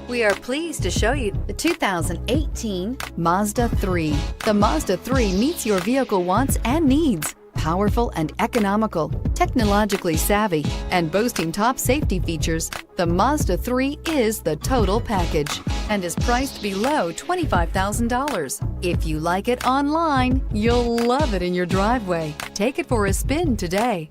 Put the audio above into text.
We are pleased to show you the 2018 Mazda 3. The Mazda 3 meets your vehicle wants and needs. Powerful and economical, technologically savvy, and boasting top safety features, the Mazda 3 is the total package and is priced below $25,000. If you like it online, you'll love it in your driveway. Take it for a spin today.